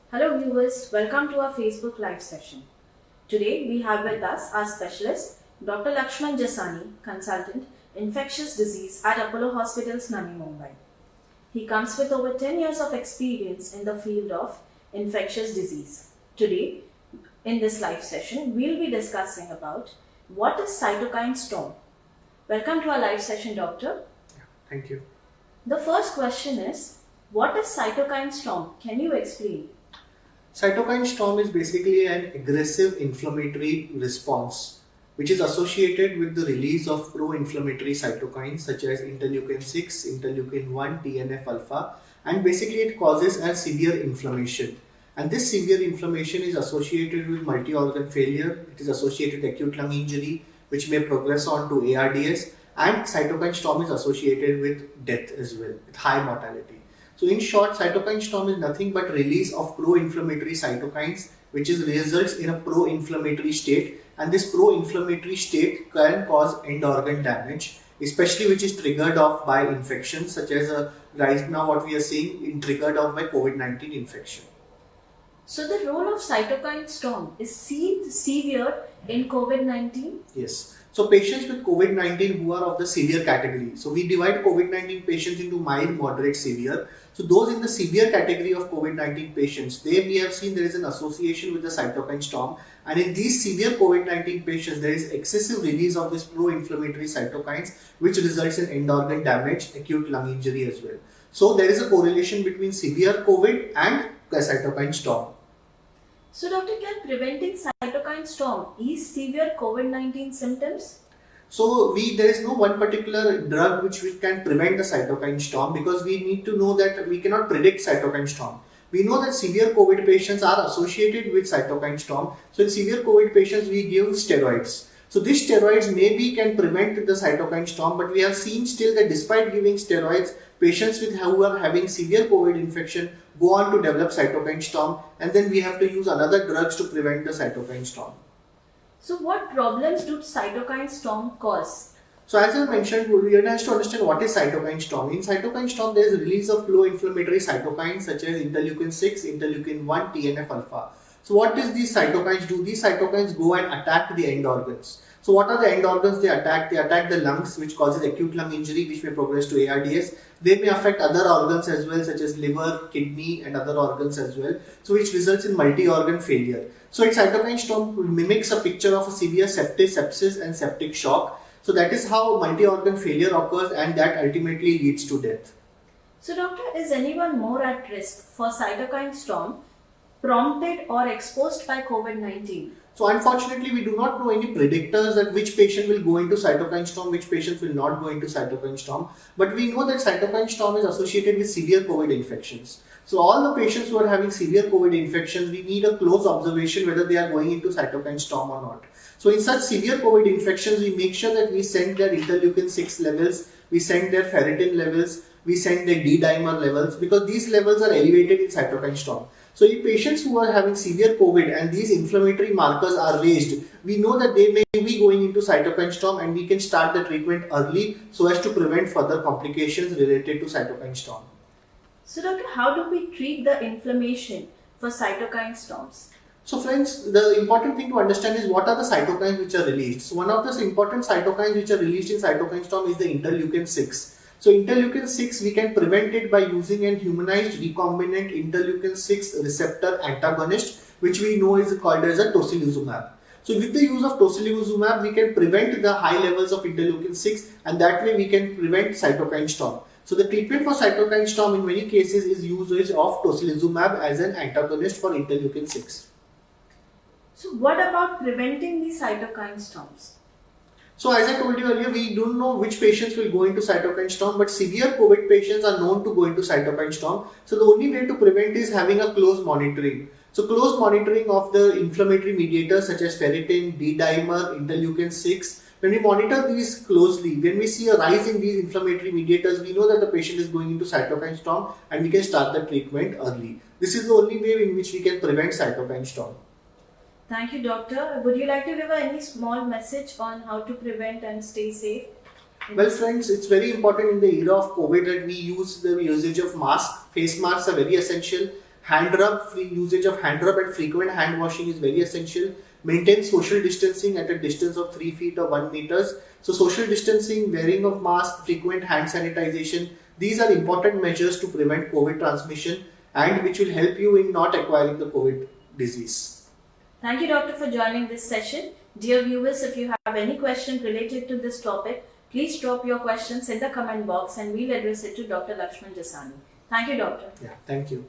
Hello viewers, welcome to our Facebook live session. Today we have with us our specialist, Dr. Lakshman Jasani, consultant, infectious disease at Apollo Hospitals, Navi Mumbai. He comes with over 10 years of experience in the field of infectious disease. Today, in this live session, we'll be discussing about what is cytokine storm. Welcome to our live session, doctor. Thank you. The first question is, what is cytokine storm? Can you explain? Cytokine storm is basically an aggressive inflammatory response which is associated with the release of pro-inflammatory cytokines such as interleukin 6, interleukin 1, TNF alpha, and basically it causes a severe inflammation. And this severe inflammation is associated with multi-organ failure, it is associated with acute lung injury which may progress on to ARDS, and cytokine storm is associated with death as well, with high mortality. So in short, cytokine storm is nothing but release of pro-inflammatory cytokines which results in a pro-inflammatory state, and this pro-inflammatory state can cause end organ damage, especially which is triggered off by infections such as right now what we are seeing triggered off by COVID-19 infection. So the role of cytokine storm is severe in COVID-19? Yes. So patients with COVID-19 who are of the severe category. So we divide COVID-19 patients into mild, moderate, severe. So those in the severe category of COVID-19 patients, we have seen there is an association with the cytokine storm. And in these severe COVID-19 patients, there is excessive release of this pro-inflammatory cytokines, which results in end organ damage, acute lung injury as well. So there is a correlation between severe COVID and the cytokine storm. So doctor, can preventing cytokine storm ease severe COVID-19 symptoms? So there is no one particular drug which we can prevent the cytokine storm, because we need to know that we cannot predict cytokine storm. We know that severe COVID patients are associated with cytokine storm. So in severe COVID patients we give steroids. So these steroids maybe can prevent the cytokine storm, but we have seen still that despite giving steroids, patients who are having severe COVID infection go on to develop cytokine storm, and then we have to use another drugs to prevent the cytokine storm. So what problems do cytokine storm cause? So as I mentioned, we have to understand what is cytokine storm. In cytokine storm, there is a release of pro-inflammatory cytokines such as interleukin 6, interleukin 1, TNF alpha. So what does these cytokines do? These cytokines go and attack the end organs. So what are the end organs they attack? They attack the lungs, which causes acute lung injury, which may progress to ARDS. They may affect other organs as well, such as liver, kidney, and other organs as well. So which results in multi-organ failure. So cytokine storm mimics a picture of a severe sepsis and septic shock. So that is how multi-organ failure occurs, and that ultimately leads to death. So doctor, is anyone more at risk for cytokine storm prompted or exposed by COVID-19? So unfortunately, we do not know any predictors that which patient will go into cytokine storm, which patients will not go into cytokine storm. But we know that cytokine storm is associated with severe COVID infections. So all the patients who are having severe COVID infections, we need a close observation whether they are going into cytokine storm or not. So in such severe COVID infections, we make sure that we send their interleukin 6 levels, we send their ferritin levels, we send their D-dimer levels, because these levels are elevated in cytokine storm. So in patients who are having severe COVID and these inflammatory markers are raised, we know that they may be going into cytokine storm, and we can start the treatment early so as to prevent further complications related to cytokine storm. So doctor, how do we treat the inflammation for cytokine storms? So friends, the important thing to understand is what are the cytokines which are released. So one of the important cytokines which are released in cytokine storm is the interleukin 6. So interleukin 6, we can prevent it by using an humanized recombinant interleukin 6 receptor antagonist, which we know is called as a tocilizumab. So with the use of tocilizumab, we can prevent the high levels of interleukin 6, and that way we can prevent cytokine storm. So the treatment for cytokine storm in many cases is usage of tocilizumab as an antagonist for interleukin 6. So what about preventing the cytokine storms? So as I told you earlier, we don't know which patients will go into cytokine storm, but severe COVID patients are known to go into cytokine storm. So the only way to prevent is having a close monitoring. So close monitoring of the inflammatory mediators such as ferritin, D-dimer, interleukin 6. When we monitor these closely, when we see a rise in these inflammatory mediators, we know that the patient is going into cytokine storm, and we can start the treatment early. This is the only way in which we can prevent cytokine storm. Thank you, doctor. Would you like to give any small message on how to prevent and stay safe? Well friends, it's very important in the era of COVID that we use the usage of masks. Face masks are very essential. usage of hand rub and frequent hand washing is very essential. Maintain social distancing at a distance of 3 feet or 1 meters. So social distancing, wearing of mask, frequent hand sanitization, these are important measures to prevent COVID transmission and which will help you in not acquiring the COVID disease. Thank you, Doctor, for joining this session. Dear viewers, if you have any question related to this topic, please drop your questions in the comment box and we'll address it to Dr. Lakshman Jasani. Thank you, Doctor. Yeah, thank you.